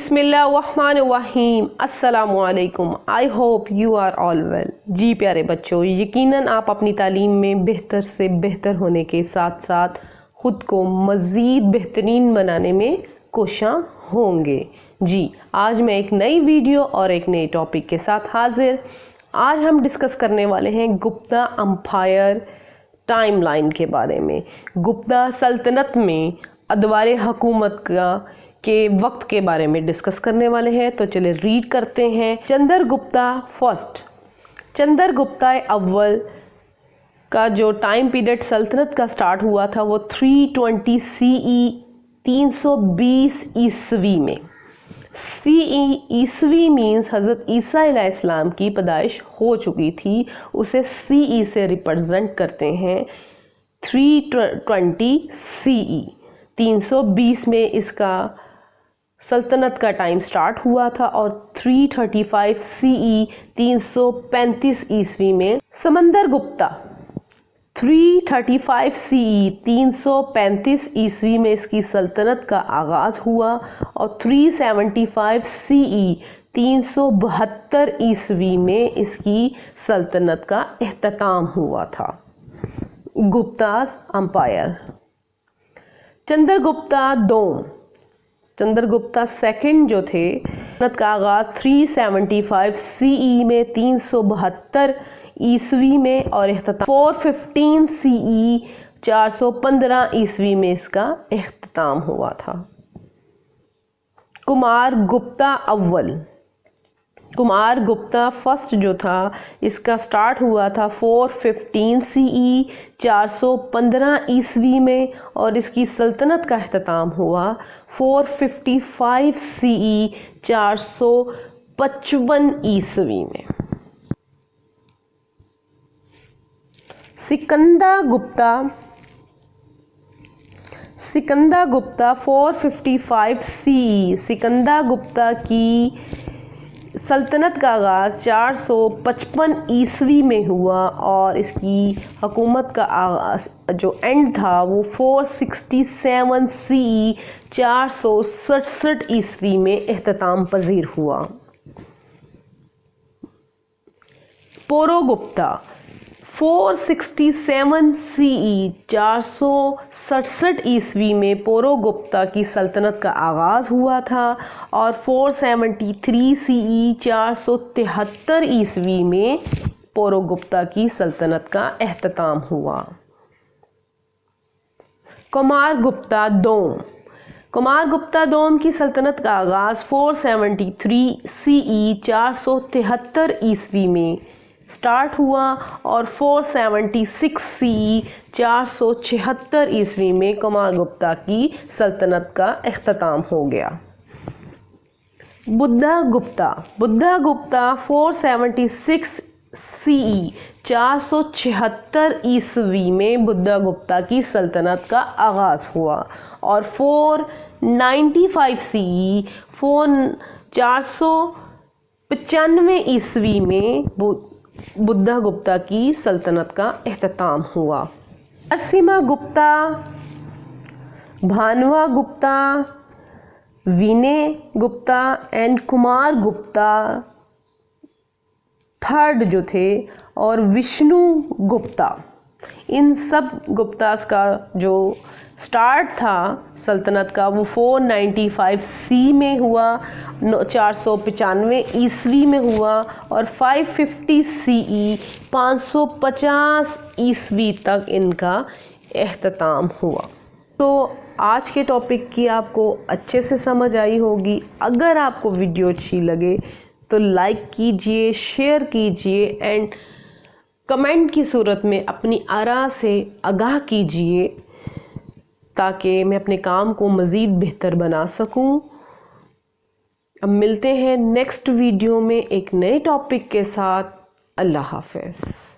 बिस्मिल्लाहिर्रहमानिर्रहीम अस्सलामु अलैकुम। I hope you are all well. जी प्यारे बच्चों, यकीनन आप अपनी तालीम में बेहतर से बेहतर होने के साथ साथ ख़ुद को मज़ीद बेहतरीन बनाने में कोशिश होंगे। जी आज मैं एक नई वीडियो और एक नए टॉपिक के साथ हाजिर। आज हम डिस्कस करने वाले हैं गुप्ता अम्पायर टाइमलाइन के बारे में। गुप्ता सल्तनत में अदवार हुकूमत के वक्त के बारे में डिस्कस करने वाले हैं। तो चले रीड करते हैं। चंद्रगुप्ता फर्स्ट, चंद्रगुप्ता अव्वल का जो टाइम पीरियड सल्तनत का स्टार्ट हुआ था वो 320 CE 320 ईस्वी में। CE ईस्वी मीन्स हज़रत ईसा अलैहिस्सलाम की पैदाइश हो चुकी थी, उसे CE से रिप्रेजेंट करते हैं। 320 CE 320 में इसका सल्तनत का टाइम स्टार्ट हुआ था और 335 CE 335 ईस्वी में समंदर गुप्ता 335 CE 335 ईस्वी में इसकी सल्तनत का आगाज़ हुआ और 375 CE 372 ईस्वी में इसकी सल्तनत का इख्तिताम हुआ था। गुप्तास अम्पायर। चंद्रगुप्ता दोम, चंद्रगुप्ता सेकंड जो थे, सल्तनत का आगाज़ 375 CE में 372 ईस्वी में और इख्तिताम 415 CE 415 ईस्वी में इसका इख्तिताम हुआ था। कुमार गुप्ता अव्वल, कुमार गुप्ता फर्स्ट जो था, इसका स्टार्ट हुआ था 415 CE 415 ईस्वी में और इसकी सल्तनत का इख्तिताम हुआ 455 CE 455 ईस्वी में। सिकंदर गुप्ता, सिकंदर गुप्ता 455 CE, सिकंदर गुप्ता की सल्तनत का आगाज़ 455 ईस्वी में हुआ और इसकी हुकूमत का आगाज़ जो एंड था वो 467 CE 467 ईस्वी में इख्तिताम पजीर हुआ। पोरो गुप्ता 467 CE 467 ईस्वी में पोरो गुप्ता की सल्तनत का आगाज़ हुआ था और 473 CE 473 ईस्वी में पोरो गुप्ता की सल्तनत का इख्तिताम हुआ। कुमार गुप्ता दोम, कुमार गुप्ता दोम की सल्तनत का आगाज़ 473 CE 473 ईस्वी में स्टार्ट हुआ और 476 CE 476 ईस्वी में कुमार गुप्ता की सल्तनत का इख्तिताम हो गया। बुद्धा गुप्ता, बुद्धा गुप्ता 476 CE 476 ईस्वी में बुद्धा गुप्ता की सल्तनत का आगाज़ हुआ और 495 CE 495 ईस्वी में बुद्धा गुप्ता की सल्तनत का इख्तिताम हुआ। नरसिम्हा गुप्ता, भानुआ गुप्ता, विनय गुप्ता एंड कुमार गुप्ता थर्ड जो थे और विष्णु गुप्ता, इन सब गुप्तास का जो स्टार्ट था सल्तनत का वो 495 CE में हुआ, 495 ईस्वी में हुआ और 550 CE 550 ईस्वी तक इनका इख्तिताम हुआ। तो आज के टॉपिक की आपको अच्छे से समझ आई होगी। अगर आपको वीडियो अच्छी लगे तो लाइक कीजिए, शेयर कीजिए एंड कमेंट की सूरत में अपनी आरा से आगाह कीजिए ताकि मैं अपने काम को मज़ीद बेहतर बना सकूं। अब मिलते हैं नेक्स्ट वीडियो में एक नए टॉपिक के साथ। अल्लाह हाफ़िज़।